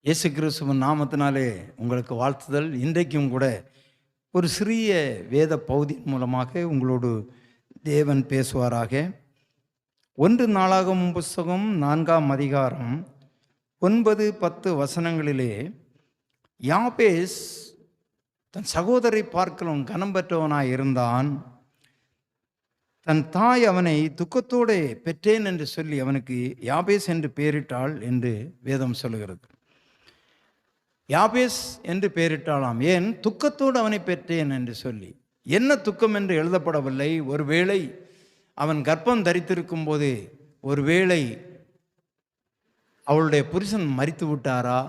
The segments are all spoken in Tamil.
இயேசு கிறிஸ்துவின் நாமத்தினாலே உங்களுக்கு வாழ்த்துதல். இன்றைக்கும் கூட ஒரு சிறிய வேத பகுதியின் மூலமாக உங்களோடு தேவன் பேசுவாராக. 1 நாளாகமம் புஸ்தகம் 4ஆம் அதிகாரம் 9, 10 வசனங்களிலே யாபேஸ் தன் சகோதரை பார்க்கலும் கனம் பெற்றவனாய் இருந்தான். தன் தாய் அவனை துக்கத்தோடு பெற்றேன் என்று சொல்லி அவனுக்கு யாபேஸ் என்று பெயரிட்டாள் என்று வேதம் சொல்லுகிறது. யாபேஸ் என்று பெயரிட்டாளாம். ஏன்? துக்கத்தோடு அவனை பெற்றேன் என்று சொல்லி. என்ன துக்கம் என்று எழுதப்படவில்லை. ஒருவேளை அவன் கர்ப்பம் தரித்திருக்கும் போது ஒருவேளை அவளுடைய புருஷன் மரித்து விட்டாரா,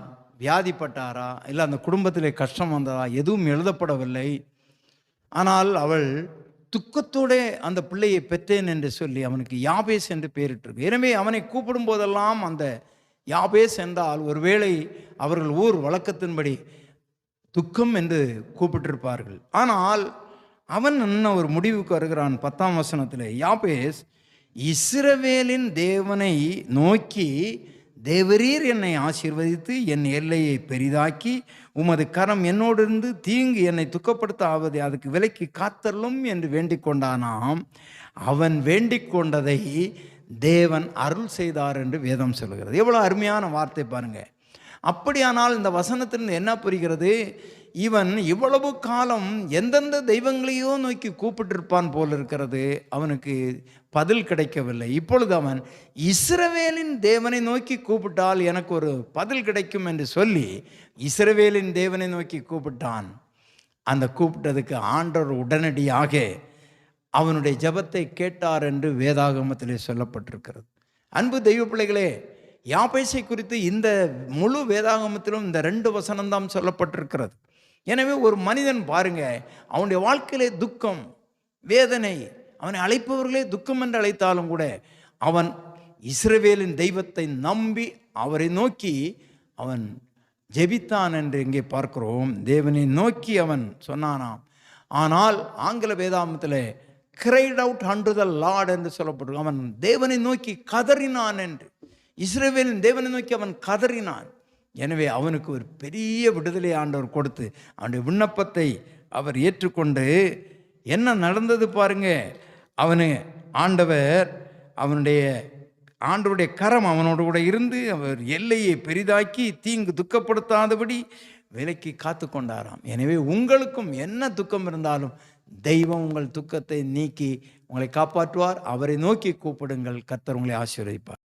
வியாதிப்பட்டாரா, இல்லை அந்த குடும்பத்திலே கஷ்டம் வந்ததா, எதுவும் எழுதப்படவில்லை. ஆனால் அவள் துக்கத்தோடு அந்த பிள்ளையை பெற்றேன் என்று சொல்லி அவனுக்கு யாபேஸ் என்று பெயரிட்டிருக்கு. எனவே அவனை கூப்பிடும் போதெல்லாம் அந்த யாபேஸ் என்றால் ஒருவேளை அவர்கள் ஊர் வழக்கத்தின்படி துக்கம் என்று கூப்பிட்டிருப்பார்கள். ஆனால் அவன் என்ன ஒரு முடிவுக்கு வருகிறான். 10ஆம் வசனத்தில் யாபேஸ் இஸ்ரவேலின் தேவனை நோக்கி, தேவரீர் என்னை ஆசீர்வதித்து என் எல்லையை பெரிதாக்கி உமது கரம் என்னோடு இருந்து தீங்கு என்னை துக்கப்படுத்த அதுக்கு விலைக்கு காத்தள்ளும் என்று வேண்டிக் கொண்டானாம். அவன் வேண்டிக் கொண்டதை தேவன் அருள் செய்தார் என்று வேதம் சொல்கிறது. எவ்வளோ அருமையான வார்த்தை பாருங்க. அப்படியானால் இந்த வசனத்திலிருந்து என்ன புரிகிறது? இவன் இவ்வளவு காலம் எந்தெந்த தெய்வங்களையோ நோக்கி கூப்பிட்டிருப்பான் போல் இருக்கிறது. அவனுக்கு பதில் கிடைக்கவில்லை. இப்பொழுது அவன் இஸ்ரவேலின் தேவனை நோக்கி கூப்பிட்டால் எனக்கு ஒரு பதில் கிடைக்கும் என்று சொல்லி இஸ்ரவேலின் தேவனை நோக்கி கூப்பிட்டான். அந்த கூப்பிட்டதுக்கு ஆண்டவர் உடனடியாக அவனுடைய ஜெபத்தை கேட்டார் என்று வேதாகமத்திலே சொல்லப்பட்டிருக்கிறது. அன்பு தெய்வ பிள்ளைகளே, யாபேசை குறித்து இந்த முழு வேதாகமத்திலும் இந்த 2 வசனம்தான் சொல்லப்பட்டிருக்கிறது. எனவே ஒரு மனிதன் பாருங்க, அவனுடைய வாழ்க்கையிலே துக்கம், வேதனை, அவனை அழைப்பவர்களே துக்கம் என்று அழைத்தாலும் கூட அவன் இஸ்ரவேலின் தெய்வத்தை நம்பி அவரை நோக்கி அவன் ஜெபித்தான் என்று இங்கே பார்க்கிறோம். தேவனை நோக்கி அவன் சொன்னானாம். ஆனால் ஆங்கில வேதாகமத்தில் cried out unto the Lord என்று சொல்லப்பட்டிருக்கு. அவன் தேவனை நோக்கி கதறினான் என்று. இஸ்ரவேலின் தேவனை நோக்கி அவன் கதறினான். எனவே அவனுக்கு ஒரு பெரிய விடுதலை ஆண்டவர் கொடுத்து அவனுடைய விண்ணப்பத்தை அவர் ஏற்றுக்கொண்டு என்ன நடந்தது பாருங்க. அவனு ஆண்டவர் ஆண்டவருடைய கரம் அவனோடு கூட இருந்து அவர் எல்லையை பெரிதாக்கி தீங்கு துக்கப்படுத்தாதபடி விலைக்கு காத்து கொண்டாராம். எனவே உங்களுக்கும் என்ன துக்கம் இருந்தாலும் தெய்வம் உங்கள் துக்கத்தை நீக்கி உங்களை காப்பாற்றுவார். அவரை நோக்கி கூப்பிடுங்கள். கர்த்தர் உங்களை ஆசீர்வதிப்பார்.